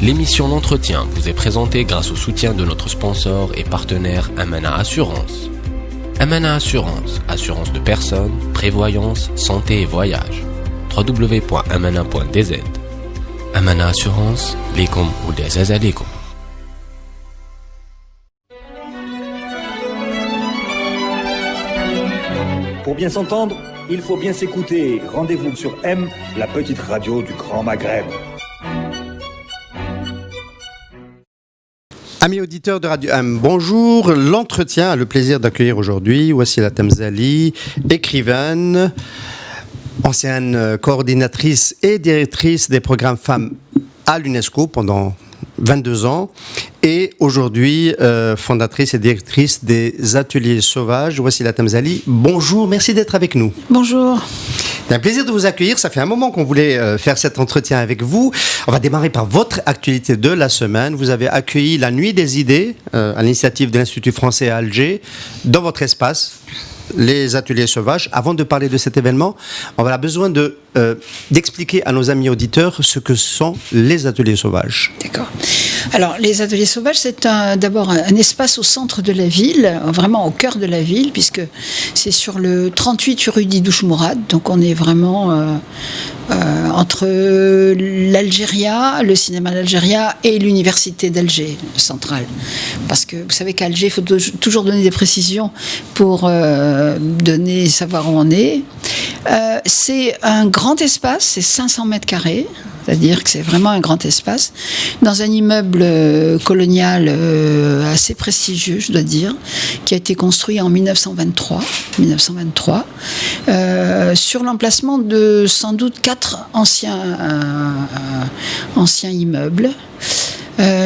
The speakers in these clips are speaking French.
L'émission L'Entretien vous est présentée grâce au soutien de notre sponsor et partenaire Amana Assurance. Amana Assurance, assurance de personnes, prévoyance, santé et voyage. www.amana.dz. Amana Assurance, likum ou des azalikum. Pour bien s'entendre, il faut bien s'écouter. Rendez-vous sur M, la petite radio du Grand Maghreb. Amis auditeurs de Radio M, bonjour. L'entretien a le plaisir d'accueillir aujourd'hui Wassila Tamzali, écrivaine, ancienne coordinatrice et directrice des programmes femmes à l'UNESCO pendant 22 ans et aujourd'hui fondatrice et directrice des Ateliers Sauvages. Wassila Tamzali, bonjour, merci d'être avec nous. Bonjour. C'est un plaisir de vous accueillir. Ça fait un moment qu'on voulait faire cet entretien avec vous. On va démarrer par votre actualité de la semaine. Vous avez accueilli la Nuit des idées à l'initiative de l'Institut français à Alger dans votre espace, les Ateliers Sauvages. Avant de parler de cet événement, on va avoir besoin d'expliquer à nos amis auditeurs ce que sont les Ateliers Sauvages. D'accord. Alors, les Ateliers Sauvages, c'est d'abord un espace au centre de la ville, vraiment au cœur de la ville, puisque c'est sur le 38 rue Didouche Mourad. Donc, on est vraiment entre l'Algéria, le cinéma d'Algéria et l'université d'Alger centrale. Parce que vous savez qu'à Alger, il faut toujours donner des précisions pour savoir où on est. C'est un grand espace, c'est 500 mètres carrés. C'est-à-dire que c'est vraiment un grand espace, dans un immeuble colonial assez prestigieux, je dois dire, qui a été construit en 1923 sur l'emplacement de sans doute 4 anciens immeubles.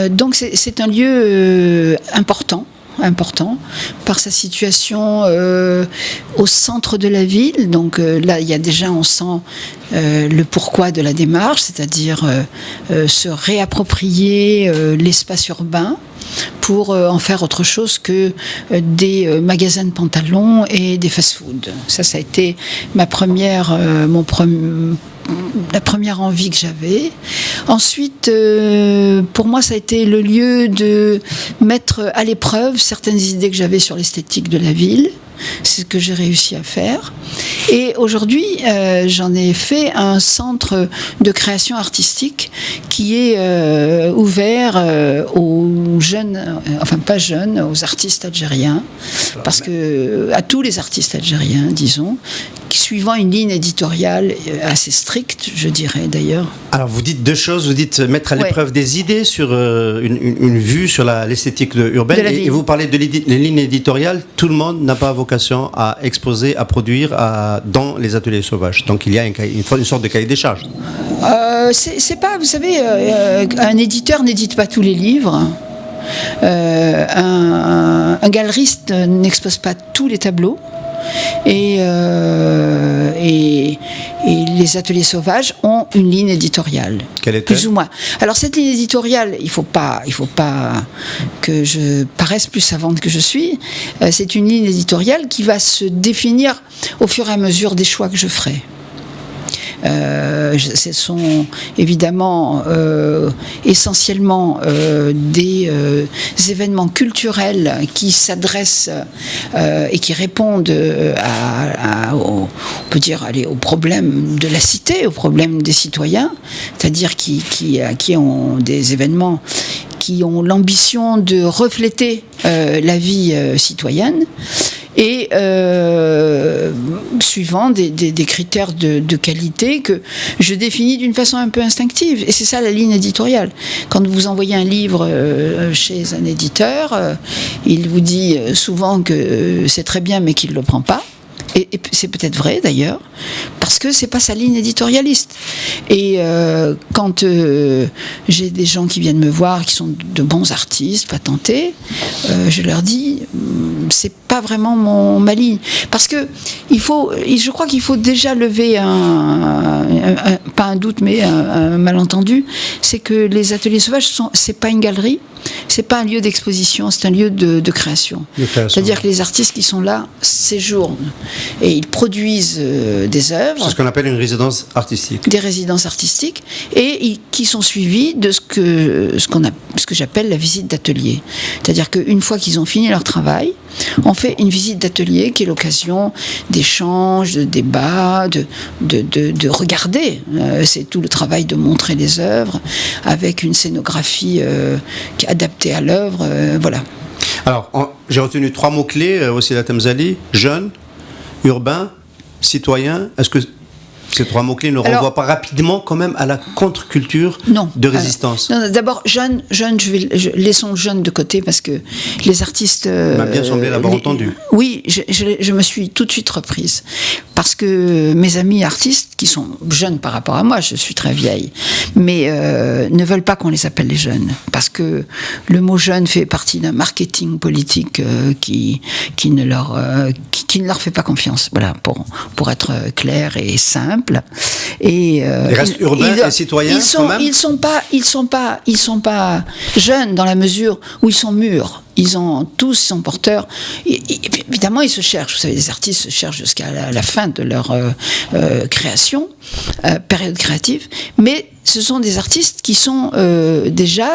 Donc c'est un lieu important par sa situation au centre de la ville. Donc là, il y a déjà, on sent le pourquoi de la démarche, c'est-à-dire se réapproprier l'espace urbain pour en faire autre chose que des magasins de pantalons et des fast-food. Ça a été la première envie que j'avais. Ensuite, pour moi, ça a été le lieu de mettre à l'épreuve certaines idées que j'avais sur l'esthétique de la ville. C'est ce que j'ai réussi à faire. Et aujourd'hui, j'en ai fait un centre de création artistique qui est ouvert aux jeunes, enfin pas jeunes, aux artistes algériens, parce que à tous les artistes algériens, disons, suivant une ligne éditoriale assez stricte, je dirais d'ailleurs. Alors vous dites deux choses, vous dites mettre à l'épreuve des idées sur une vue sur l'esthétique urbaine, et vous parlez de les lignes éditoriales. Tout le monde n'a pas vocation à exposer, à produire dans les Ateliers Sauvages. Donc il y a une sorte de cahier des charges. C'est pas, vous savez, un éditeur n'édite pas tous les livres. Un galeriste n'expose pas tous les tableaux. Et les Ateliers Sauvages ont une ligne éditoriale. Quelle est-elle ? Plus ou moins. Alors cette ligne éditoriale, il faut pas que je paraisse plus savante que je suis. C'est une ligne éditoriale qui va se définir au fur et à mesure des choix que je ferai. Ce sont évidemment essentiellement des événements culturels qui s'adressent et qui répondent on peut dire, aux problèmes de la cité, aux problèmes des citoyens, c'est-à-dire qui ont des événements qui ont l'ambition de refléter la vie citoyenne. Et suivant des critères de qualité que je définis d'une façon un peu instinctive. Et c'est ça la ligne éditoriale. Quand vous envoyez un livre chez un éditeur, il vous dit souvent que c'est très bien mais qu'il ne le prend pas. Et c'est peut-être vrai d'ailleurs, parce que c'est pas sa ligne éditorialiste. Et quand j'ai des gens qui viennent me voir, qui sont de bons artistes, patentés, je leur dis, c'est pas vraiment ma ligne. Parce que je crois qu'il faut déjà lever pas un doute, mais un malentendu. C'est que les ateliers sauvages, c'est pas une galerie, c'est pas un lieu d'exposition, c'est un lieu de création. C'est-à-dire que les artistes qui sont là séjournent et ils produisent des œuvres. C'est ce qu'on appelle une résidence artistique. Des résidences artistiques et qui sont suivies de ce que j'appelle la visite d'atelier. C'est-à-dire qu'une fois qu'ils ont fini leur travail, on fait une visite d'atelier qui est l'occasion d'échanges, de débats, de regarder. C'est tout le travail de montrer les œuvres avec une scénographie qui est adaptée à l'œuvre. Voilà. Alors, j'ai retenu 3 mots-clés, Wassila Temzali: jeune, urbain, citoyen. Est-ce que ces 3 mots-clés ne renvoient pas rapidement quand même à la contre-culture de résistance? Non, d'abord, jeune, laissons le jeune de côté parce que les artistes... m'a bien semblé l'avoir entendu. Oui, je me suis tout de suite reprise. Parce que mes amis artistes, qui sont jeunes par rapport à moi, je suis très vieille, mais ne veulent pas qu'on les appelle les jeunes. Parce que le mot jeune fait partie d'un marketing politique qui ne leur fait pas confiance. Voilà, pour être clair et simple. Et ils restent urbains et citoyens quand même. Ils sont pas jeunes dans la mesure où ils sont mûrs. Ils sont porteurs. Et évidemment, ils se cherchent. Vous savez, les artistes se cherchent jusqu'à la fin de leur création, période créative. Mais ce sont des artistes qui sont déjà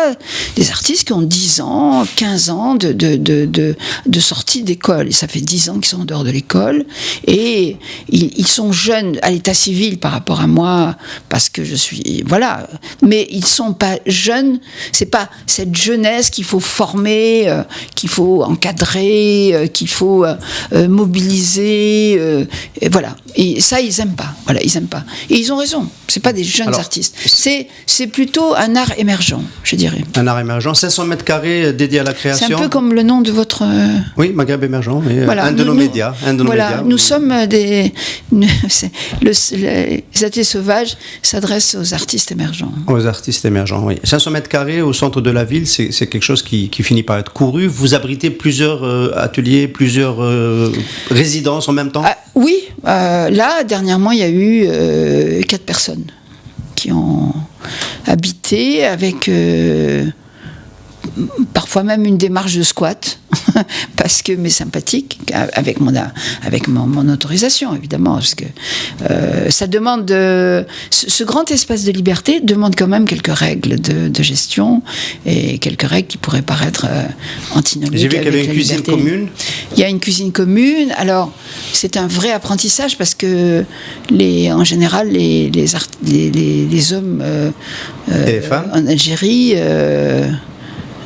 des artistes qui ont 10 ans, 15 ans de sortie d'école. Et ça fait 10 ans qu'ils sont en dehors de l'école. Et ils sont jeunes à l'état civil par rapport à moi, parce que je suis... Voilà. Mais ils ne sont pas jeunes. C'est pas cette jeunesse qu'il faut former, qu'il faut encadrer, qu'il faut mobiliser. Et voilà. Et ça, ils n'aiment pas. Voilà, ils n'aiment pas. Et ils ont raison. C'est pas des jeunes artistes. C'est plutôt un art émergent, je dirais. Un art émergent. 500 mètres carrés dédiés à la création. C'est un peu comme le nom de votre... Oui, Maghreb émergent. Voilà, un de nos médias. Nous sommes les ateliers sauvages s'adressent aux artistes émergents. Aux artistes émergents, oui. 500 mètres carrés au centre de la ville, c'est quelque chose qui finit par être couru. Vous abritez plusieurs ateliers, plusieurs résidences en même temps? Oui. Là, dernièrement, il y a eu 4 personnes qui ont habité avec parfois même une démarche de squat parce que, mais sympathique, avec mon autorisation évidemment, parce que ça demande ce grand espace de liberté demande quand même quelques règles de gestion et quelques règles qui pourraient paraître antinomiques. J'ai vu qu'il y avait une cuisine commune. Il y a une cuisine commune. Alors c'est un vrai apprentissage parce que en général les hommes et les femmes en Algérie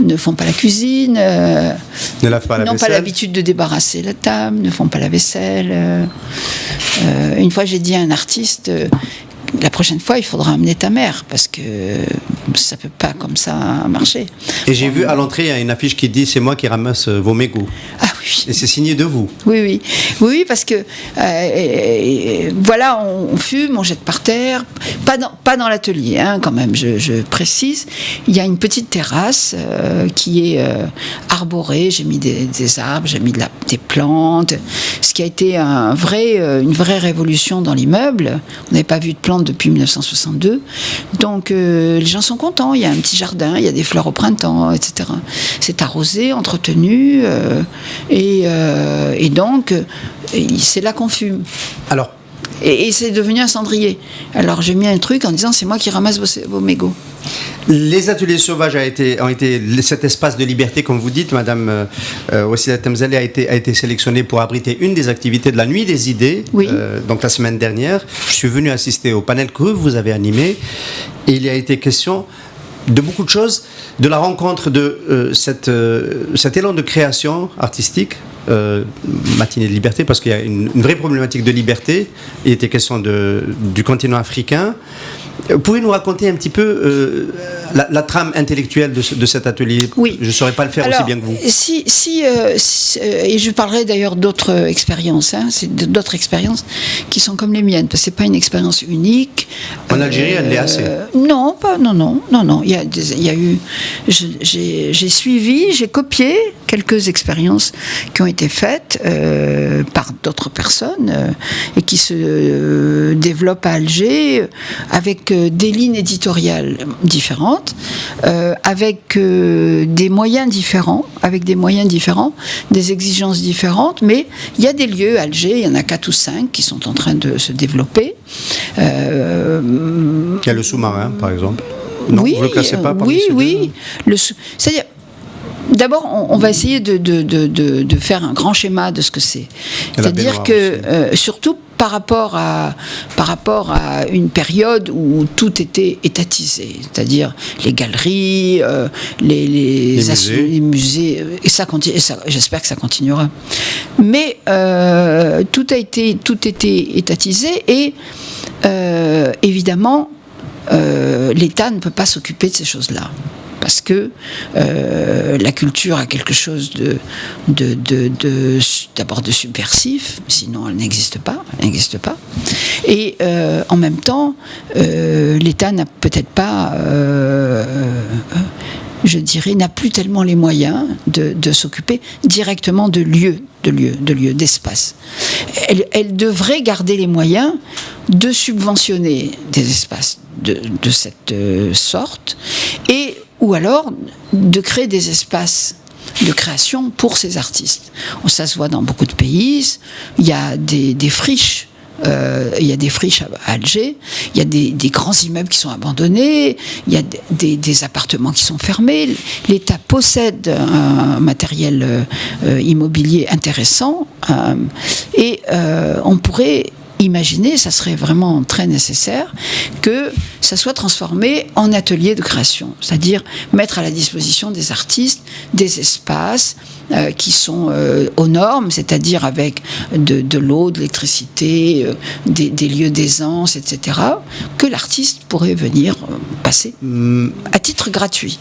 ne font pas la cuisine, ne lavent pas la vaisselle, n'ont pas l'habitude de débarrasser la table, ne font pas la vaisselle. Une fois, j'ai dit à un artiste, la prochaine fois, il faudra amener ta mère, parce que ça ne peut pas comme ça marcher. Et j'ai vu à l'entrée, il y a une affiche qui dit « C'est moi qui ramasse vos mégots ». Ah oui. Et c'est signé de vous. Oui, parce que voilà, on fume, on jette par terre, pas dans l'atelier, hein, quand même, je précise. Il y a une petite terrasse qui est arborée, j'ai mis des arbres, j'ai mis des plantes, ce qui a été une vraie révolution dans l'immeuble. On n'avait pas vu de plantes depuis 1962. Donc les gens sont contents, il y a un petit jardin, il y a des fleurs au printemps, etc. C'est arrosé, entretenu, et donc c'est là qu'on fume. Alors, et c'est devenu un cendrier. Alors j'ai mis un truc en disant c'est moi qui ramasse vos mégots. Les ateliers sauvages ont été cet espace de liberté, comme vous dites, Madame Wassila Temzali a été sélectionnée pour abriter une des activités de la Nuit des idées. Oui. Donc la semaine dernière, je suis venu assister au panel que vous avez animé, et il y a été question de beaucoup de choses, de la rencontre de cet élan de création artistique, matinée de liberté, parce qu'il y a une vraie problématique de liberté. Il était question du continent africain. Pouvez-vous nous raconter un petit peu la trame intellectuelle de cet atelier. Oui. Je ne saurais pas le faire aussi bien que vous. Et je parlerai d'ailleurs d'autres expériences, c'est d'autres expériences qui sont comme les miennes, parce que c'est pas une expérience unique. En Algérie, elle l'est assez. Non. Il y a eu, j'ai suivi, j'ai copié quelques expériences qui ont été faites par d'autres personnes et qui se développent à Alger avec des lignes éditoriales différentes, avec des moyens différents, des exigences différentes, mais il y a des lieux à Alger, il y en a 4 ou 5 qui sont en train de se développer. Il y a le sous-marin, par exemple. Non, oui, vous ne le classez pas parmi oui. C'est-à-dire, d'abord, on va essayer de faire un grand schéma de ce que c'est. C'est-à-dire que, surtout par rapport à une période où tout était étatisé, c'est-à-dire les galeries, les musées, et ça j'espère que ça continuera. Mais tout était étatisé et évidemment, l'État ne peut pas s'occuper de ces choses-là. Parce que la culture a quelque chose d'abord de subversif, sinon elle n'existe pas. Et en même temps, l'État n'a peut-être pas, je dirais, n'a plus tellement les moyens de s'occuper directement de lieux, d'espace. Elle devrait garder les moyens de subventionner des espaces de cette sorte, ou alors de créer des espaces de création pour ces artistes. Ça se voit dans beaucoup de pays. Il y a des friches. Il y a des friches à Alger, il y a des grands immeubles qui sont abandonnés, il y a des appartements qui sont fermés. L'État possède un matériel immobilier intéressant et on pourrait imaginer, ça serait vraiment très nécessaire, que ça soit transformé en atelier de création, c'est-à-dire mettre à la disposition des artistes des espaces qui sont aux normes, c'est-à-dire avec de l'eau, de l'électricité, des lieux d'aisance, etc., que l'artiste pourrait venir passer à titre gratuit.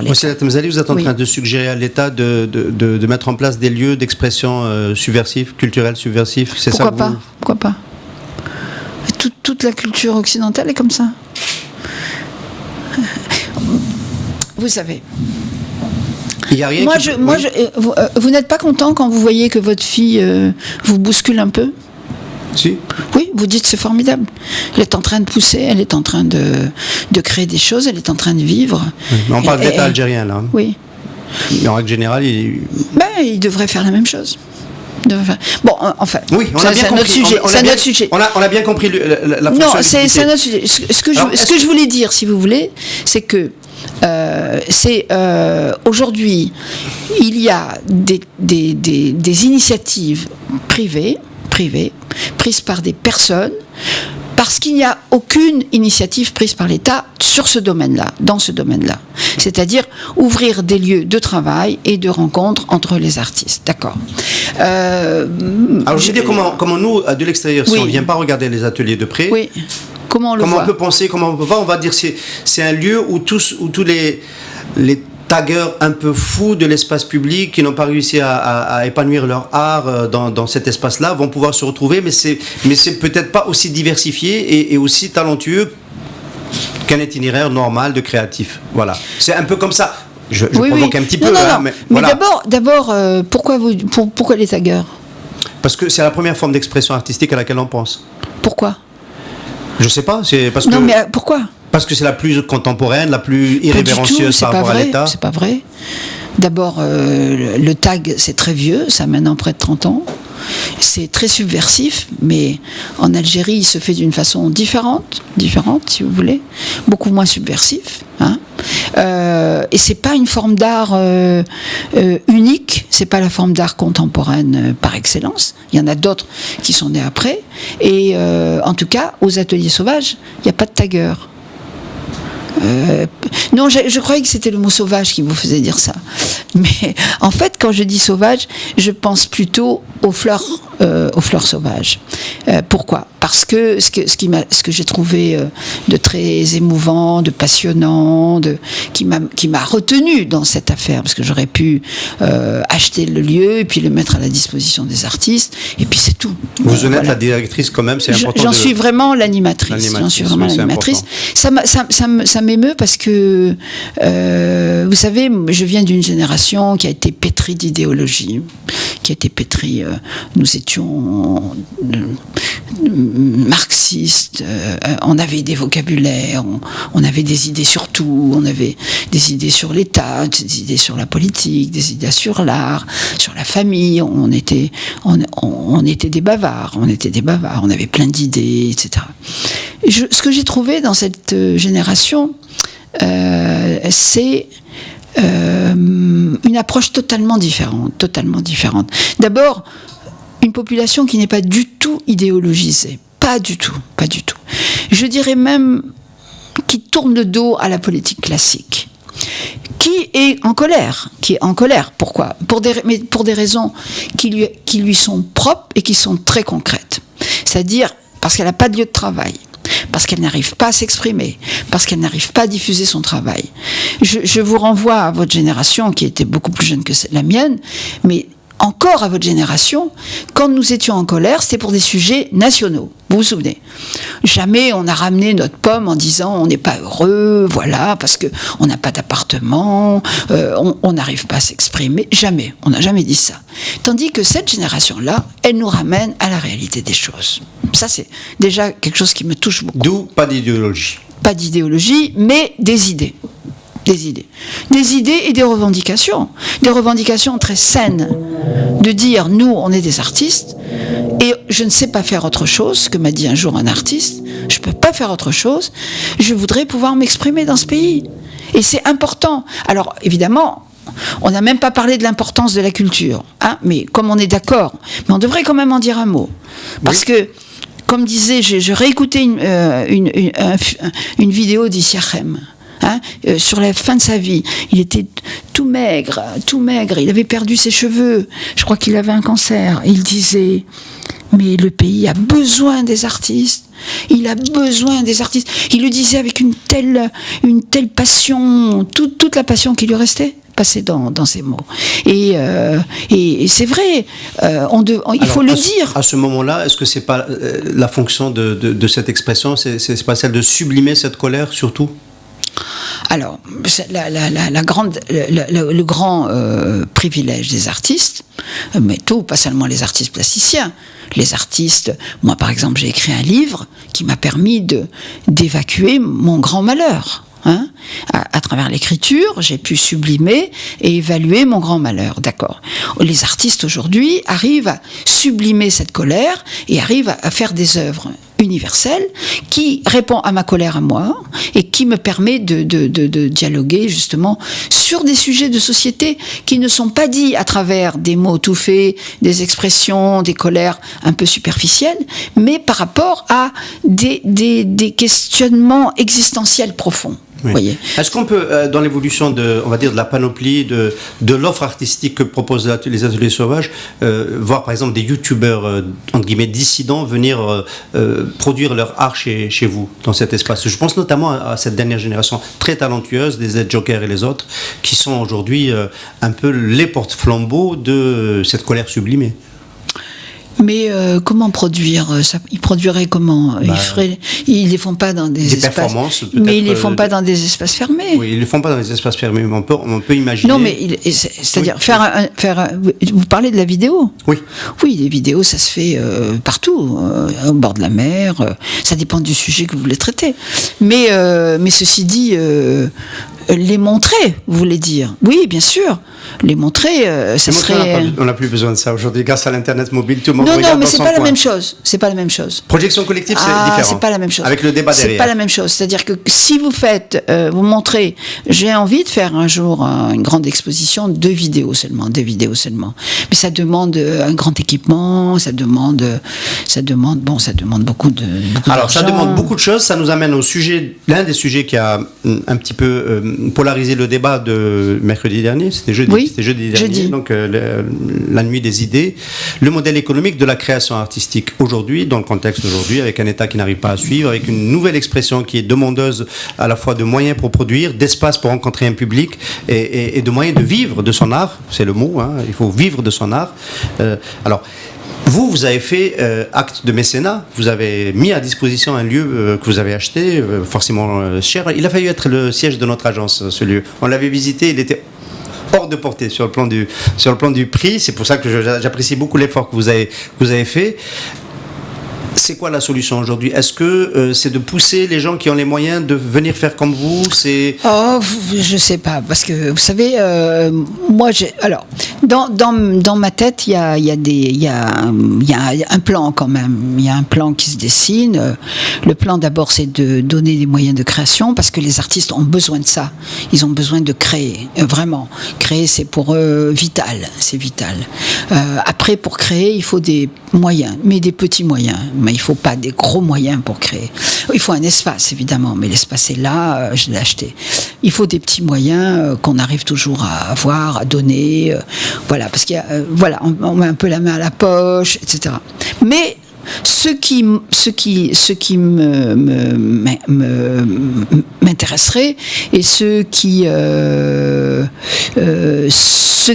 Monsieur Latemzali, vous êtes en train de suggérer à l'État de mettre en place des lieux d'expression subversive, culturelle subversive, c'est ça? Pourquoi pas? Toute la culture occidentale est comme ça. Vous savez. Il y a rien vous n'êtes pas content quand vous voyez que votre fille vous bouscule un peu? Si. Oui, vous dites c'est formidable. Elle est en train de pousser, elle est en train de créer des choses, elle est en train de vivre. Oui, mais on parle d'État algérien là. Oui. Mais en règle générale, il devrait faire la même chose. Bon, enfin, oui, c'est un autre sujet. On a bien compris la fonction. Non, c'est un autre sujet. Ce que je voulais dire, si vous voulez, c'est que aujourd'hui, il y a des initiatives privées prises par des personnes, parce qu'il n'y a aucune initiative prise par l'État sur ce domaine-là, dans ce domaine-là. C'est-à-dire ouvrir des lieux de travail et de rencontres entre les artistes. D'accord. Alors je veux dire comment nous, de l'extérieur, si on ne vient pas regarder les ateliers de près, comment on peut penser, comment on peut voir, on va dire c'est un lieu où tous les taggeurs un peu fous de l'espace public qui n'ont pas réussi à épanouir leur art dans cet espace-là vont pouvoir se retrouver, mais c'est peut-être pas aussi diversifié et aussi talentueux qu'un itinéraire normal de créatif. Voilà. C'est un peu comme ça. Je provoque un petit peu. Mais voilà. D'abord, pourquoi les taggeurs? Parce que c'est la première forme d'expression artistique à laquelle on pense. Pourquoi? Je sais pas. C'est parce que. Non, mais pourquoi? Parce que c'est la plus contemporaine, la plus irrévérencieuse par rapport à l'État. C'est pas vrai. D'abord, le tag, c'est très vieux, ça a maintenant près de 30 ans. C'est très subversif, mais en Algérie, il se fait d'une façon différente, si vous voulez, beaucoup moins subversif. Et c'est pas une forme d'art unique, c'est pas la forme d'art contemporaine par excellence. Il y en a d'autres qui sont nés après. Et en tout cas, aux ateliers sauvages, il n'y a pas de taggeurs. Non, je croyais que c'était le mot sauvage qui vous faisait dire ça. Mais en fait, quand je dis sauvage, je pense plutôt aux fleurs sauvages. Pourquoi ? Parce que ce que j'ai trouvé de très émouvant, de passionnant, qui m'a retenu dans cette affaire, parce que j'aurais pu acheter le lieu et puis le mettre à la disposition des artistes, et puis c'est tout. Vous en êtes la directrice quand même, c'est important. J'en suis vraiment l'animatrice. J'en suis vraiment l'animatrice. Ça m'émeut parce que, vous savez, je viens d'une génération qui a été pétrie d'idéologie, qui a été pétrie. Nous étions marxistes, on avait des vocabulaires, on avait des idées sur tout, on avait des idées sur l'État, des idées sur la politique, des idées sur l'art, sur la famille. On était des bavards, on avait plein d'idées, etc. Ce que j'ai trouvé dans cette génération, c'est une approche totalement différente. D'abord, une population qui n'est pas du tout idéologisée, pas du tout. Je dirais même qui tourne le dos à la politique classique, qui est en colère. Pourquoi ? Pour des raisons qui lui sont propres et qui sont très concrètes. C'est-à-dire parce qu'elle n'a pas de lieu de travail, parce qu'elle n'arrive pas à s'exprimer, parce qu'elle n'arrive pas à diffuser son travail. Je vous renvoie à votre génération, qui était beaucoup plus jeune que la mienne, mais encore à votre génération, quand nous étions en colère, c'était pour des sujets nationaux. Vous vous souvenez ? Jamais on a ramené notre pomme en disant on n'est pas heureux, voilà, parce qu'on n'a pas d'appartement, on n'arrive pas à s'exprimer. Jamais, on n'a jamais dit ça. Tandis que cette génération-là, elle nous ramène à la réalité des choses. Ça, c'est déjà quelque chose qui me touche beaucoup. D'où pas d'idéologie. Pas d'idéologie, mais des idées. Des idées et des revendications très saines, de dire nous on est des artistes et je ne sais pas faire autre chose, ce que m'a dit un jour un artiste, je ne peux pas faire autre chose, je voudrais pouvoir m'exprimer dans ce pays et c'est important. Alors évidemment on n'a même pas parlé de l'importance de la culture, hein, mais comme on est d'accord, mais on devrait quand même en dire un mot, parce que comme disait, je réécoutais une vidéo d'Issiachem. Sur la fin de sa vie, il était tout maigre, il avait perdu ses cheveux, je crois qu'il avait un cancer. Il disait, mais le pays a besoin des artistes, il le disait avec une telle passion, toute la passion qui lui restait passait dans ces mots. Et c'est vrai, il faut le dire. À ce moment-là, est-ce que c'est pas la fonction de cette expression, c'est pas celle de sublimer cette colère surtout ? Alors, le grand privilège des artistes, mais pas seulement les artistes plasticiens, les artistes, moi par exemple j'ai écrit un livre qui m'a permis d'évacuer mon grand malheur. À travers l'écriture, j'ai pu sublimer et évaluer mon grand malheur, d'accord. Les artistes aujourd'hui arrivent à sublimer cette colère et arrivent à faire des œuvres universelles qui répondent à ma colère à moi et qui me permet de dialoguer justement sur des sujets de société qui ne sont pas dits à travers des mots tout faits, des expressions, des colères un peu superficielles, mais par rapport à des questionnements existentiels profonds. Oui. Voyez. Est-ce qu'on peut, dans l'évolution de la panoplie de l'offre artistique que proposent les ateliers sauvages, voir par exemple des youtubeurs entre guillemets dissidents venir produire leur art chez vous dans cet espace. Je pense notamment à cette dernière génération très talentueuse des Z-Jokers et les autres qui sont aujourd'hui un peu les porte-flambeaux de cette colère sublimée. Mais comment produire ça? Ils produiraient comment? Ils les font pas dans des espaces. Performances, mais ils les font pas dans des espaces fermés. Oui, ils les font pas dans des espaces fermés. Mais on peut imaginer. Non, mais c'est-à-dire vous parlez de la vidéo. Oui. Oui, les vidéos, ça se fait partout, au bord de la mer. Ça dépend du sujet que vous voulez traiter. Mais ceci dit. Les montrer, vous voulez dire? Oui, bien sûr. Les montrer, ça serait. On n'a plus besoin de ça aujourd'hui, grâce à l'internet mobile, tout le monde regarde. Non, mais c'est pas la même chose. C'est pas la même chose. Projection collective, c'est différent. C'est pas la même chose. Avec le débat derrière. C'est pas la même chose. C'est-à-dire que si vous vous montrez, j'ai envie de faire un jour une grande exposition, deux vidéos seulement. Mais ça demande un grand équipement, ça demande beaucoup Alors, d'argent. ça demande beaucoup de choses. Ça nous amène au sujet, l'un des sujets qui a un petit peu polarisé le débat de mercredi dernier, c'était jeudi, Oui, c'était jeudi dernier, jeudi. donc la nuit des idées, le modèle économique de la création artistique aujourd'hui, dans le contexte aujourd'hui, avec un État qui n'arrive pas à suivre, avec une nouvelle expression qui est demandeuse à la fois de moyens pour produire, d'espace pour rencontrer un public et de moyens de vivre de son art, c'est le mot, hein, il faut vivre de son art. Alors, vous avez fait acte de mécénat, vous avez mis à disposition un lieu que vous avez acheté, forcément cher. Il a failli être le siège de notre agence, ce lieu. On l'avait visité, il était hors de portée sur le plan du prix. C'est pour ça que j'apprécie beaucoup l'effort que vous avez fait. C'est quoi la solution aujourd'hui? Est-ce que c'est de pousser les gens qui ont les moyens de venir faire comme vous? Oh, je sais pas, parce que vous savez, moi, alors, dans ma tête, il y a un plan quand même. Il y a un plan qui se dessine. Le plan, d'abord, c'est de donner des moyens de création, parce que les artistes ont besoin de ça. Ils ont besoin de créer, vraiment. Créer, c'est pour eux vital. C'est vital. Après, pour créer, il faut des moyens, mais des petits moyens. Mais il ne faut pas des gros moyens pour créer. Il faut un espace, évidemment, mais l'espace est là, je l'ai acheté. Il faut des petits moyens qu'on arrive toujours à avoir, à donner. Voilà, parce qu'il y a, voilà, on met un peu la main à la poche, etc. Mais ce qui m'intéresserait et ce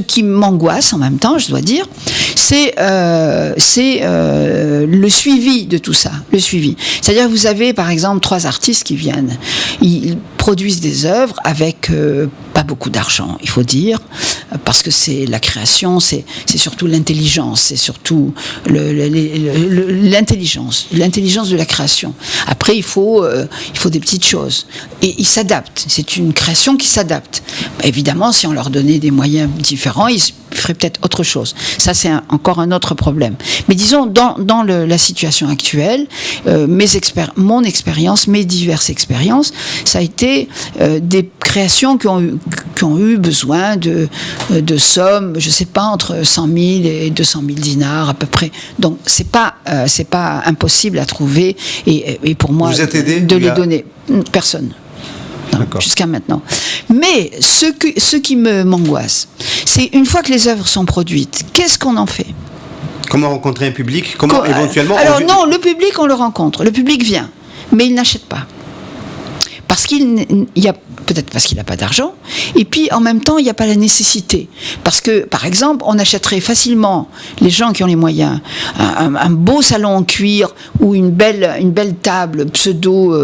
qui m'angoisse en même temps, je dois dire, c'est le suivi de tout ça, le suivi. C'est-à-dire que vous avez par exemple 3 artistes qui viennent, ils produisent des œuvres avec pas beaucoup d'argent, il faut dire, parce que c'est la création, c'est surtout l'intelligence, c'est surtout l'intelligence de la création. Après, il faut des petites choses. Et ils s'adaptent. C'est une création qui s'adapte. Évidemment, si on leur donnait des moyens différents, ils feraient peut-être autre chose. Ça, c'est encore un autre problème. Mais disons, dans la situation actuelle, mon expérience, mes diverses expériences, ça a été des créations qui ont eu besoin de sommes, je ne sais pas, entre 100 000 et 200 000 dinars à peu près. Donc, c'est pas impossible à trouver et pour moi, vous êtes aidé, les donner. Personne. Non, jusqu'à maintenant. Mais ce qui m'angoisse, c'est une fois que les œuvres sont produites, qu'est-ce qu'on en fait? Comment rencontrer un public? Comment éventuellement... Alors non, le public, on le rencontre. Le public vient, mais il n'achète pas. Parce peut-être parce qu'il n'a pas d'argent, et puis en même temps il n'y a pas la nécessité, parce que par exemple on achèterait facilement, les gens qui ont les moyens, un beau salon en cuir ou une belle table pseudo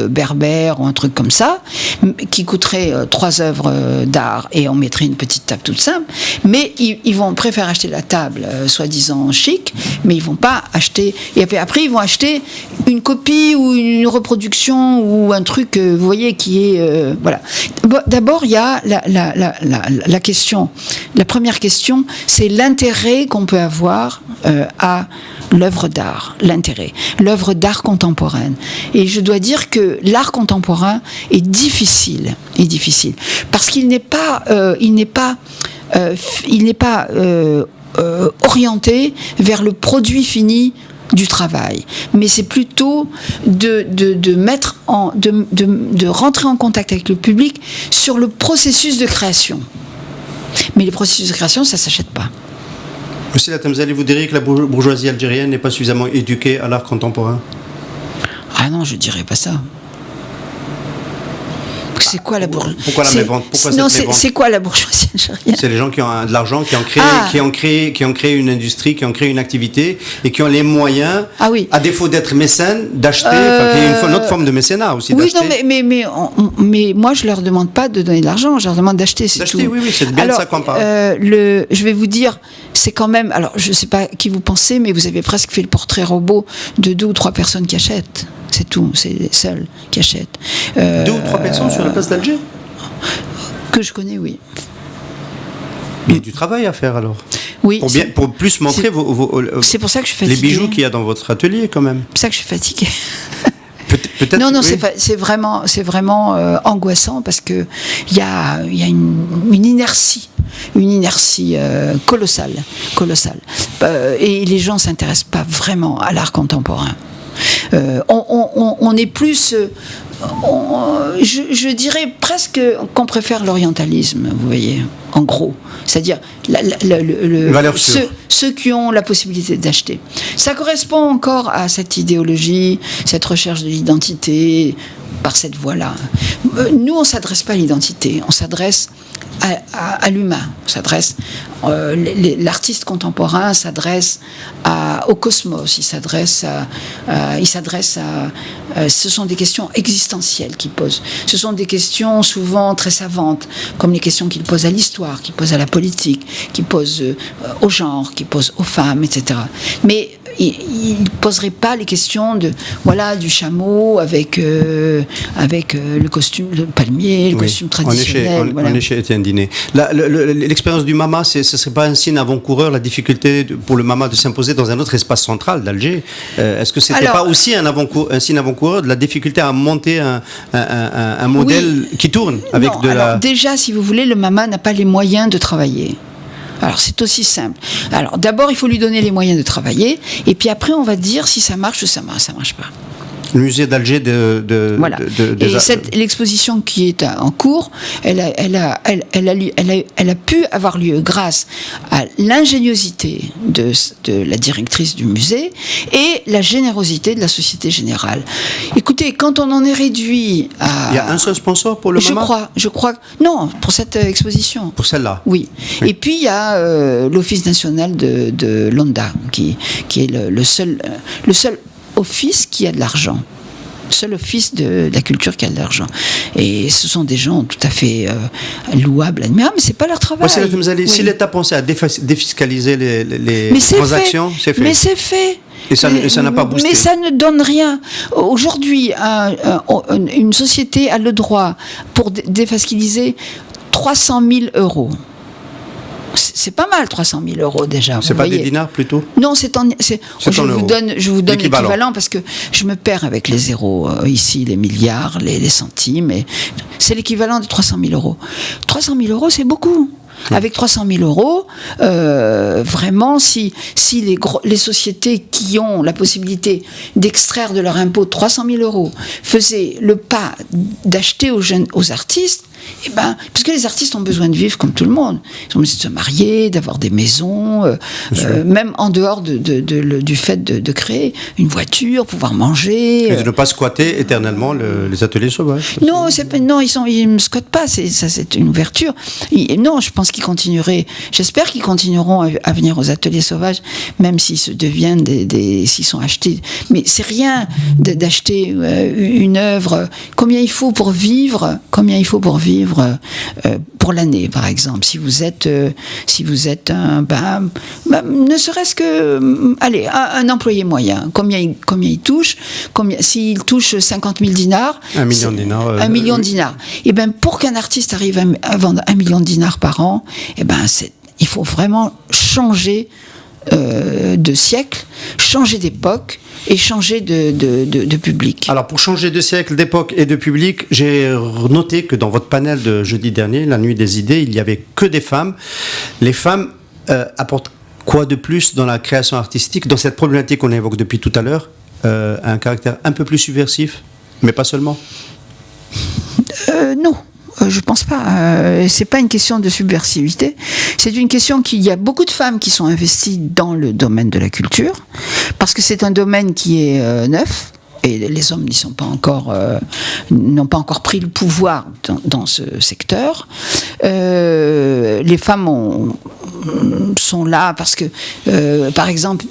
berbère ou un truc comme ça, qui coûterait 3 œuvres d'art, et on mettrait une petite table toute simple, mais ils vont préférer acheter la table soi-disant chic, mais ils vont pas acheter, et après ils vont acheter une copie ou une reproduction ou un truc, vous voyez, qui est voilà. D'abord, il y a la question. La première question, c'est l'intérêt qu'on peut avoir à l'œuvre d'art. L'œuvre d'art contemporaine. Et je dois dire que l'art contemporain est difficile. Parce qu'il n'est pas orienté vers le produit fini du travail, mais c'est plutôt de rentrer en contact avec le public sur le processus de création. Mais les processus de création, ça ne s'achète pas. Monsieur Latemzali, vous diriez que la bourgeoisie algérienne n'est pas suffisamment éduquée à l'art contemporain? Ah non, je ne dirais pas ça. C'est quoi la bourgeoisie? Pourquoi la mévente? C'est quoi la bourgeoisie algérienne? C'est les gens qui ont de l'argent, qui ont créé une industrie, qui ont créé une activité et qui ont les moyens, à défaut d'être mécènes, d'acheter. Il y a une autre forme de mécénat aussi. Oui, non, mais moi je leur demande pas de donner de l'argent, je leur demande d'acheter. C'est tout. Oui, c'est bien de ça qu'on parle. Je vais vous dire, c'est quand même. Alors, je sais pas qui vous pensez, mais vous avez presque fait le portrait robot de 2 ou 3 personnes qui achètent. C'est tout, c'est les seuls qui achètent. 2 ou 3 personnes sur la place d'Alger? Que je connais, oui. Il y a du travail à faire alors. Oui. Pour plus montrer c'est pour ça que je suis fatiguée. Les bijoux qu'il y a dans votre atelier quand même. C'est pour ça que je suis fatiguée. Peut-être. Non, oui. c'est vraiment angoissant parce que il y a une inertie colossale. Et les gens s'intéressent pas vraiment à l'art contemporain. On est plus... je dirais presque qu'on préfère l'orientalisme, vous voyez, en gros. C'est-à-dire ceux qui ont la possibilité d'acheter. Ça correspond encore à cette idéologie, cette recherche de l'identité, par cette voie-là. Nous, on ne s'adresse pas à l'identité, on s'adresse à l'humain. On s'adresse, l'artiste contemporain s'adresse au cosmos, il s'adresse à ce sont des questions existentielles qu'il pose. Ce sont des questions souvent très savantes, comme les questions qu'il pose à l'histoire, qu'il pose à la politique, qu'il pose au genre, qu'il pose aux femmes, etc. Mais il ne poserait pas les questions du chameau avec le costume, le palmier, le costume traditionnel. On est chez Étienne Diné. L'expérience du MAMA, ce ne serait pas un signe avant-coureur, la difficulté pour le MAMA de s'imposer dans un autre espace central d'Alger? Est-ce que ce n'était pas aussi un signe avant-coureur de la difficulté à monter un modèle qui tourne avec Déjà, si vous voulez, le MAMA n'a pas les moyens de travailler. Alors c'est aussi simple. Alors d'abord il faut lui donner les moyens de travailler, et puis après on va dire si ça marche ou ça marche pas. Le musée d'Alger voilà. Et l'exposition qui est en cours, elle a pu avoir lieu grâce à l'ingéniosité de la directrice du musée et la générosité de la Société Générale. Écoutez, quand on en est réduit à... Il y a un seul sponsor pour le MAMA ? Je crois. Non, pour cette exposition. Pour celle-là ? Oui. Et puis il y a l'Office national de l'ONDA, qui est le seul office qui a de l'argent. Seul office de la culture qui a de l'argent. Et ce sont des gens tout à fait louables, admirables, mais c'est pas leur travail. Si l'État pensait à défiscaliser les transactions, c'est fait. Mais c'est fait. Et ça n'a pas boosté. Mais ça ne donne rien. Aujourd'hui, une société a le droit, pour défiscaliser, 300 000 €. C'est pas mal, 300 000 € déjà. C'est pas des dinars plutôt ? Non, je vous donne l'équivalent parce que je me perds avec les zéros ici, les milliards, les centimes. C'est l'équivalent de 300 000 €. 300 000 €, c'est beaucoup. Avec 300 000 €, vraiment, si les sociétés qui ont la possibilité d'extraire de leur impôt 300 000 € faisaient le pas d'acheter aux artistes, parce que les artistes ont besoin de vivre comme tout le monde. Ils ont besoin de se marier, d'avoir des maisons, même en dehors du fait de créer une voiture, pouvoir manger. Et de ne pas squatter éternellement les ateliers sauvages. Non, ils ne squattent pas, c'est une ouverture. Non, je pense qu'ils continueraient, j'espère qu'ils continueront à venir aux ateliers sauvages, même s'ils se deviennent s'ils sont achetés. Mais c'est rien d'acheter une œuvre. Combien il faut pour vivre pour l'année, par exemple. Si vous êtes ne serait-ce que un employé moyen, combien il touche, s'il touche 50 000 dinars, 1 million de dinars. 1 million de dinars. Et pour qu'un artiste arrive à vendre 1 million de dinars par an, il faut vraiment changer de siècle, changer d'époque et changer de public. Alors pour changer de siècle, d'époque et de public, j'ai noté que dans votre panel de jeudi dernier, la nuit des idées, il n'y avait que des femmes. Les femmes apportent quoi de plus dans la création artistique, dans cette problématique qu'on évoque depuis tout à l'heure, un caractère un peu plus subversif, mais pas seulement ? Non. Je pense pas. C'est pas une question de subversivité. C'est une question qu'il y a beaucoup de femmes qui sont investies dans le domaine de la culture, parce que c'est un domaine qui est neuf. Et les hommes n'ont pas encore pris le pouvoir dans ce secteur. Les femmes sont là parce que, par exemple,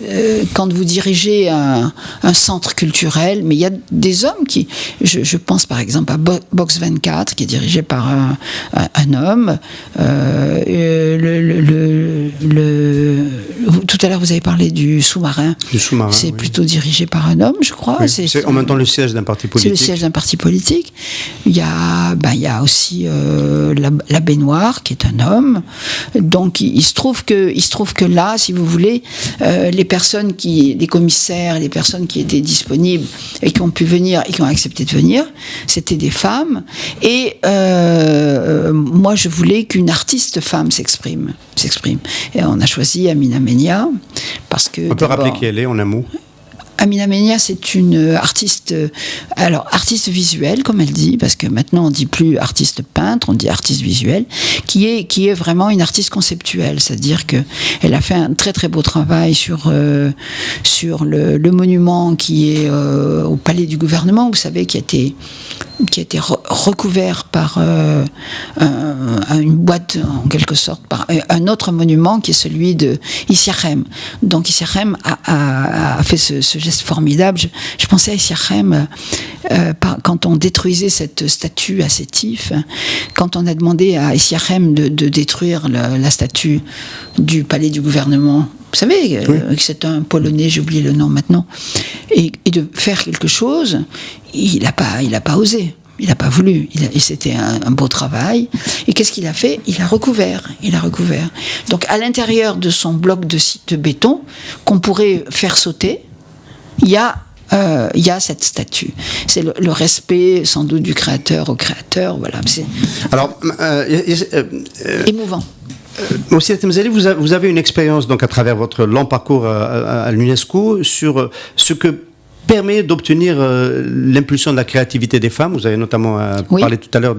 quand vous dirigez un centre culturel, mais il y a des hommes qui... Je pense par exemple à Box 24, qui est dirigé par un homme. Tout à l'heure, vous avez parlé du sous-marin. C'est plutôt dirigé par un homme, je crois. Oui, c'est en même temps le siège d'un parti politique. C'est le siège d'un parti politique. Il y a aussi la baignoire, qui est un homme. Donc, il se trouve que là, si vous voulez, les commissaires, les personnes qui étaient disponibles et qui ont pu venir et qui ont accepté de venir, c'était des femmes. Et moi, je voulais qu'une artiste femme s'exprime. Et on a choisi Amina Menia parce que... On peut rappeler qui elle est en un mot ? Amina Menia, c'est une artiste, artiste visuelle, comme elle dit, parce que maintenant on dit plus artiste peintre, on dit artiste visuelle, qui est vraiment une artiste conceptuelle, c'est-à-dire que elle a fait un très très beau travail sur le monument qui est au Palais du Gouvernement, vous savez, qui a été recouvert par une boîte, en quelque sorte, par un autre monument qui est celui de Issachem. Donc Issachem a fait ce geste formidable. Je pensais à Issachem quand on détruisait cette statue à Sétif, quand on a demandé à Issachem de détruire la statue du Palais du Gouvernement. Vous savez, que c'est un Polonais, j'ai oublié le nom maintenant, et de faire quelque chose, il n'a pas osé. Il n'a pas voulu. Et c'était un beau travail. Et qu'est-ce qu'il a fait ? Il a recouvert. Donc, à l'intérieur de son bloc de béton, qu'on pourrait faire sauter, il y a cette statue. C'est le respect, sans doute, du créateur au créateur. Voilà. C'est émouvant. Wassila Temzali, vous avez une expérience donc à travers votre long parcours à l'UNESCO sur ce que permet d'obtenir l'impulsion de la créativité des femmes. Vous avez notamment parlé tout à l'heure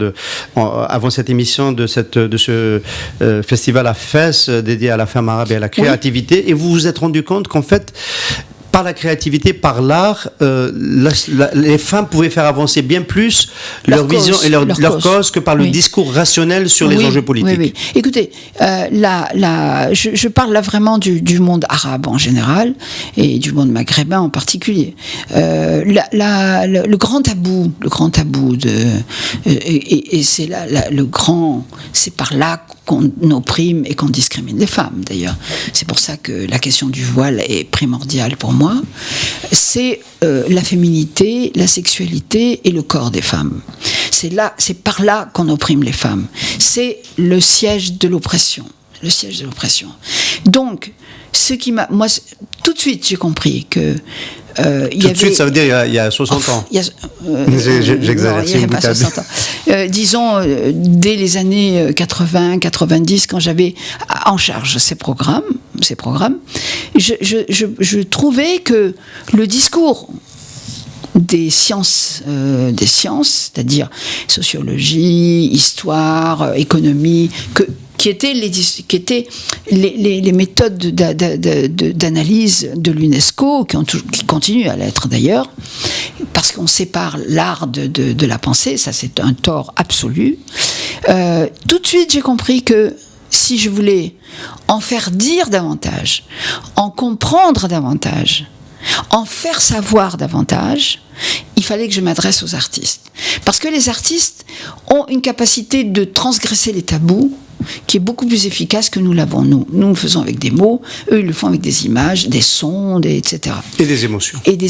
avant cette émission de ce festival à Fès dédié à la femme arabe et à la créativité, et vous vous êtes rendu compte qu'en fait, par la créativité, par l'art, les femmes pouvaient faire avancer bien plus leur vision et leur cause que par le discours rationnel sur les enjeux politiques. Oui. Écoutez, je parle là vraiment du monde arabe en général et du monde maghrébin en particulier. Le grand tabou et c'est c'est par là qu'on opprime et qu'on discrimine les femmes, d'ailleurs. C'est pour ça que la question du voile est primordiale pour moi. C'est la féminité, la sexualité et le corps des femmes. C'est par là qu'on opprime les femmes. C'est le siège de l'oppression. Donc, moi, tout de suite, j'ai compris que tout de suite, ça veut dire il y a 60 ans. J'exagère. Il n'y avait pas 60 ans. Disons, dès les années 80, 90, quand j'avais en charge ces programmes, je trouvais que le discours des sciences, c'est-à-dire sociologie, histoire, économie, qui étaient les méthodes d'analyse de l'UNESCO, qui continuent à l'être d'ailleurs, parce qu'on sépare l'art de la pensée, ça c'est un tort absolu. Tout de suite j'ai compris que si je voulais en faire dire davantage, en comprendre davantage, en faire savoir davantage, il fallait que je m'adresse aux artistes. Parce que les artistes ont une capacité de transgresser les tabous qui est beaucoup plus efficace que nous l'avons nous. Nous le faisons avec des mots, eux ils le font avec des images, des sons, etc. Et des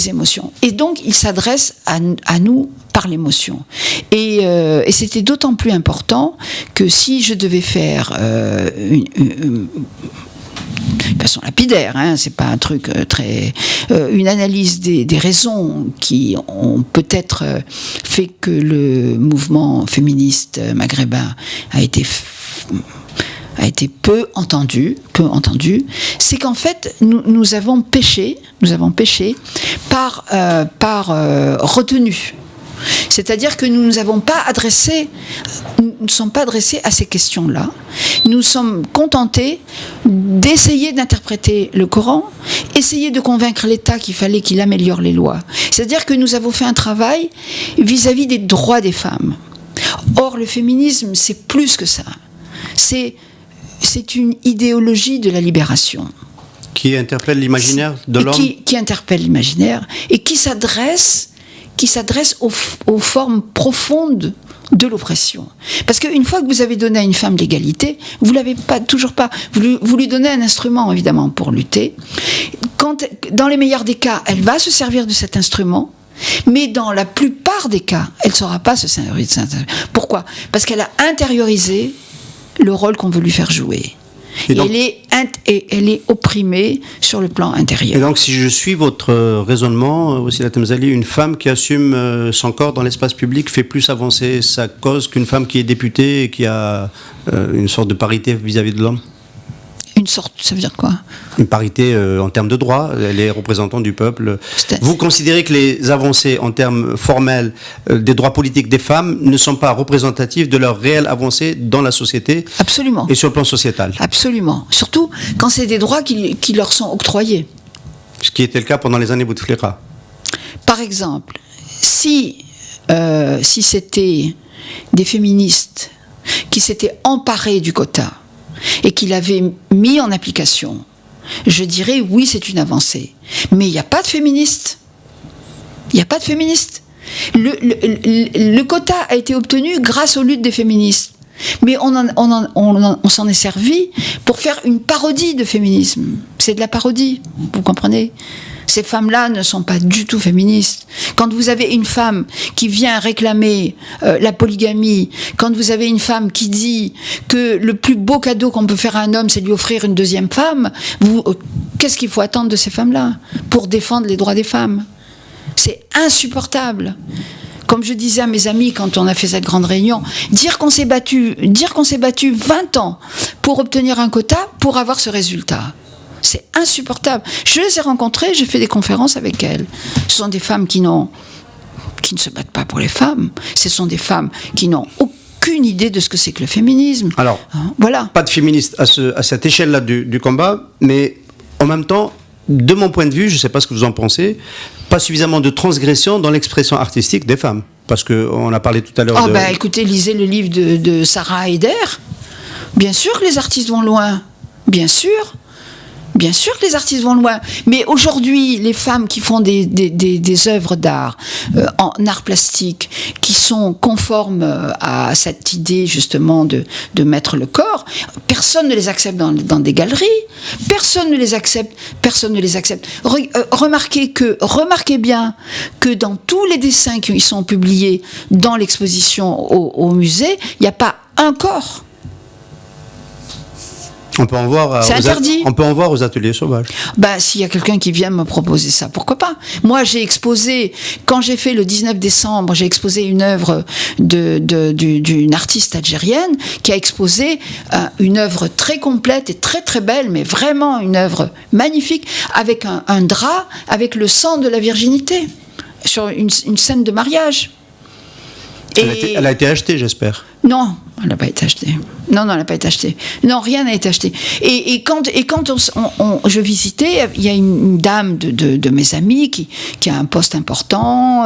émotions. Et donc ils s'adressent à nous par l'émotion. Et c'était d'autant plus important que si je devais faire de façon lapidaire, c'est pas un truc une analyse des raisons qui ont peut-être fait que le mouvement féministe maghrébin a été peu entendu, c'est qu'en fait nous avons péché par retenue. C'est-à-dire que nous ne sommes pas adressés à ces questions-là. Nous sommes contentés d'essayer d'interpréter le Coran, essayer de convaincre l'État qu'il fallait qu'il améliore les lois. C'est-à-dire que nous avons fait un travail vis-à-vis des droits des femmes. Or, le féminisme, c'est plus que ça. C'est une idéologie de la libération. Qui interpelle l'imaginaire de l'homme. Qui interpelle l'imaginaire et qui s'adresse aux formes profondes de l'oppression. Parce qu'une fois que vous avez donné à une femme l'égalité, vous l'avez toujours pas. Vous lui donnez un instrument, évidemment, pour lutter. Dans les meilleurs des cas, elle va se servir de cet instrument, mais dans la plupart des cas, elle ne saura pas se servir de cet instrument. Pourquoi ? Parce qu'elle a intériorisé le rôle qu'on veut lui faire jouer. Et elle est opprimée sur le plan intérieur. Et donc, si je suis votre raisonnement, Wassila Temzali, une femme qui assume son corps dans l'espace public fait plus avancer sa cause qu'une femme qui est députée et qui a une sorte de parité vis-à-vis de l'homme ? Une sorte, ça veut dire quoi? Une parité en termes de droits, les représentants du peuple. C'est- Vous considérez que les avancées en termes formels des droits politiques des femmes ne sont pas représentatives de leurs réelles avancées dans la société Absolument. et sur le plan sociétal, Absolument. Surtout quand c'est des droits qui leur sont octroyés. ce qui était le cas pendant les années Bouteflika. Par exemple, si c'était des féministes qui s'étaient emparés du quota et qui l'avaient mis en application, je dirais oui, c'est une avancée. Mais il n'y a pas de féministes. Il n'y a pas de féministes. Le quota a été obtenu grâce aux luttes des féministes. Mais on s'en est servi pour faire une parodie de féminisme. C'est de la parodie, vous comprenez ? Ces femmes-là ne sont pas du tout féministes. Quand vous avez une femme qui vient réclamer la polygamie, quand vous avez une femme qui dit que le plus beau cadeau qu'on peut faire à un homme, c'est lui offrir une deuxième femme, qu'est-ce qu'il faut attendre de ces femmes-là pour défendre les droits des femmes ? C'est insupportable. Comme je disais à mes amis quand on a fait cette grande réunion, dire qu'on s'est battu 20 ans pour obtenir un quota pour avoir ce résultat. C'est insupportable. Je les ai rencontrées, j'ai fait des conférences avec elles. Ce sont des femmes qui ne se battent pas pour les femmes. Ce sont des femmes qui n'ont aucune idée de ce que c'est que le féminisme. Alors, voilà. Pas de féministes à cette échelle-là du combat, mais en même temps, de mon point de vue, je ne sais pas ce que vous en pensez, pas suffisamment de transgression dans l'expression artistique des femmes. Parce qu'on a parlé tout à l'heure Écoutez, lisez le livre de Sarah Haider. Bien sûr que les artistes vont loin. Bien sûr. Bien sûr que les artistes vont loin, mais aujourd'hui, les femmes qui font des œuvres d'art, en art plastique, qui sont conformes à cette idée justement de mettre le corps, personne ne les accepte dans des galeries, personne ne les accepte. Remarquez bien que dans tous les dessins qui sont publiés dans l'exposition au musée, il n'y a pas un corps. On peut en voir c'est interdit. On peut en voir aux ateliers sauvages. S'il y a quelqu'un qui vient me proposer ça, pourquoi pas ? Moi, j'ai exposé, quand j'ai fait le 19 décembre, j'ai exposé une œuvre d'une artiste algérienne qui a exposé une œuvre très complète et très très belle, mais vraiment une œuvre magnifique, avec un drap, avec le sang de la virginité, sur une scène de mariage. Elle a été achetée, j'espère. Non, elle n'a pas été achetée. Non, elle n'a pas été achetée. Non, rien n'a été acheté. Et quand je visitais, il y a une dame de mes amis qui a un poste important,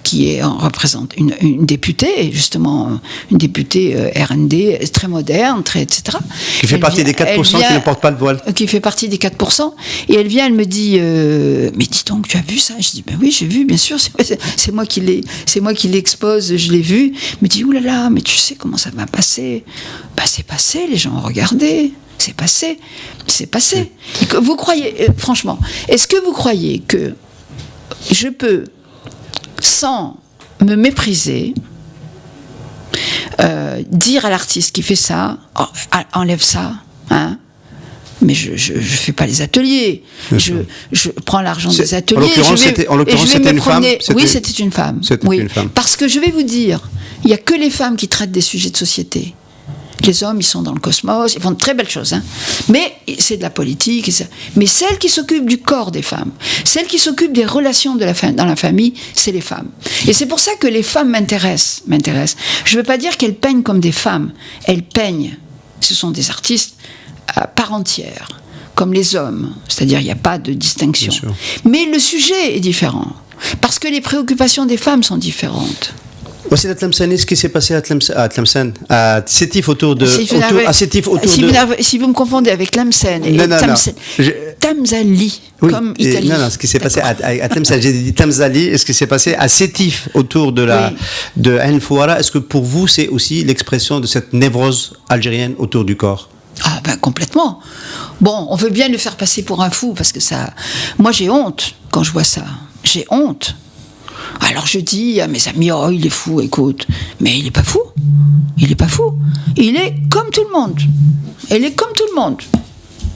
qui représente une députée, justement, une députée RND, très moderne, etc. Qui fait partie des 4% qui ne portent pas le voile. Qui fait partie des 4%. Et elle vient, elle me dit, mais dis donc, tu as vu ça ? Je dis, oui, j'ai vu, bien sûr, c'est moi qui l'expose, je l'ai vu. Elle me dit, oulala, mais tu sais comment ça va passer ? C'est passé, les gens ont regardé, c'est passé. Vous croyez, franchement, est-ce que vous croyez que je peux, sans me mépriser, dire à l'artiste qui fait ça, enlève ça, hein ? Mais je fais pas les ateliers. Je prends l'argent des ateliers. En l'occurrence, c'était une femme. Oui, c'était une femme. Une femme. Parce que je vais vous dire, il y a que les femmes qui traitent des sujets de société. Les hommes, ils sont dans le cosmos, ils font de très belles choses, hein. Mais c'est de la politique. Mais celles qui s'occupent du corps des femmes, celles qui s'occupent des relations dans la famille, c'est les femmes. Et c'est pour ça que les femmes m'intéressent. Je ne veux pas dire qu'elles peignent comme des femmes. Elles peignent. Ce sont des artistes à part entière, comme les hommes. C'est-à-dire, il n'y a pas de distinction. Mais le sujet est différent. Parce que les préoccupations des femmes sont différentes. Voici la Tlemcen, ce qui s'est passé à Tlemcen, à Sétif autour de... Si vous me confondez avec Tlemcen et Tamzali, comme italien. Non, ce qui s'est passé à Tlemcen, j'ai dit Tamzali, et ce qui s'est passé à Sétif autour de Ain Fouara, est-ce que pour vous, c'est aussi l'expression de cette névrose algérienne autour du corps ? Complètement. Bon, on veut bien le faire passer pour un fou, parce que ça... Moi, j'ai honte quand je vois ça. J'ai honte. Alors je dis à mes amis, il est fou, écoute. Mais il n'est pas fou. Il n'est pas fou. Il est comme tout le monde. Elle est comme tout le monde.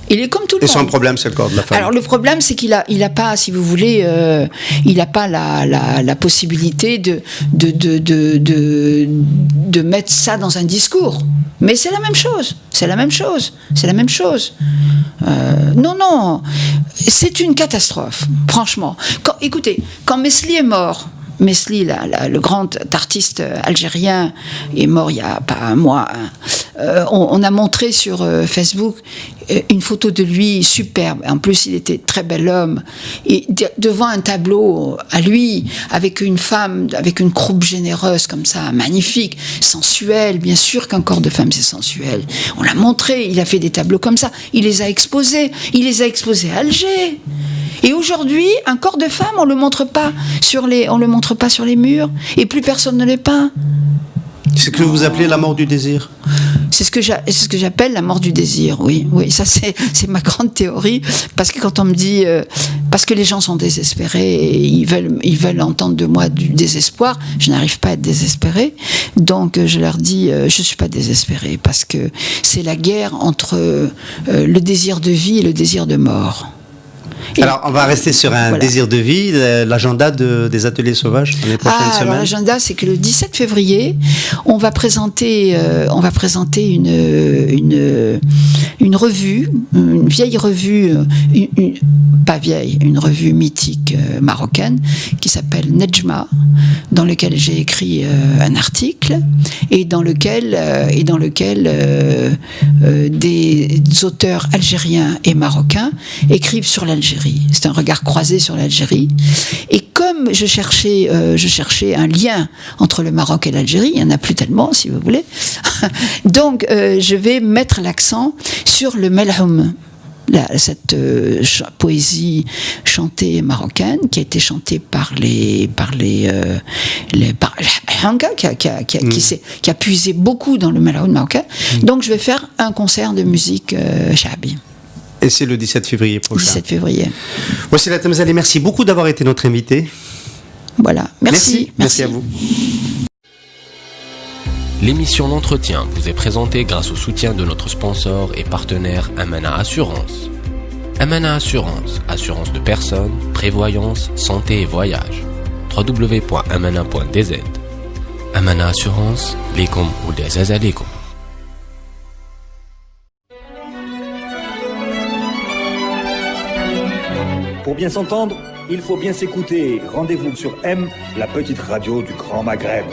Il est comme tout le Et monde. son problème, c'est le corps de la femme. Alors le problème, c'est qu'il a pas, si vous voulez, il n'a pas la possibilité de mettre ça dans un discours. Mais c'est la même chose. Non, c'est une catastrophe, franchement. Écoutez, quand Mesli est mort. Mesli, le grand artiste algérien, est mort il y a pas un mois. On a montré sur Facebook une photo de lui superbe. En plus, il était très bel homme. Et devant un tableau à lui, avec une femme, avec une croupe généreuse comme ça, magnifique, sensuelle. Bien sûr qu'un corps de femme, c'est sensuel. On l'a montré. Il a fait des tableaux comme ça. Il les a exposés. À Alger. Et aujourd'hui, un corps de femme, on le montre pas sur les murs, et plus personne ne les peint. C'est ce que vous appelez la mort du désir. C'est ce que j'appelle la mort du désir. Oui, ça c'est ma grande théorie, parce que quand on me dit, parce que les gens sont désespérés et ils veulent entendre de moi du désespoir, je n'arrive pas à être désespérée, donc je leur dis, je suis pas désespérée, parce que c'est la guerre entre le désir de vie et le désir de mort. Alors, on va rester sur un désir de vie, l'agenda des ateliers sauvages dans les prochaines semaines. Alors l'agenda, c'est que le 17 février, on va présenter une revue, une vieille revue, pas vieille, une revue mythique marocaine qui s'appelle Nejma, dans lequel j'ai écrit un article et dans lequel des auteurs algériens et marocains écrivent sur l'Algérie. C'est un regard croisé sur l'Algérie. Et comme je cherchais un lien entre le Maroc et l'Algérie, il n'y en a plus tellement, si vous voulez, donc je vais mettre l'accent sur le melhoum, cette poésie chantée marocaine qui a été chantée par Hanga, qui a puisé beaucoup dans le melhoum marocain. Donc je vais faire un concert de musique shabi. Et c'est le 17 février prochain. 17 février. Wassila Temzali, merci beaucoup d'avoir été notre invité. Voilà, merci à vous. L'émission L'Entretien vous est présentée grâce au soutien de notre sponsor et partenaire Amana Assurance. Amana Assurance, assurance de personnes, prévoyance, santé et voyage. www.amana.dz. Amana Assurance, lekum ou des azalekum. Pour bien s'entendre, il faut bien s'écouter. Rendez-vous sur M, la petite radio du Grand Maghreb.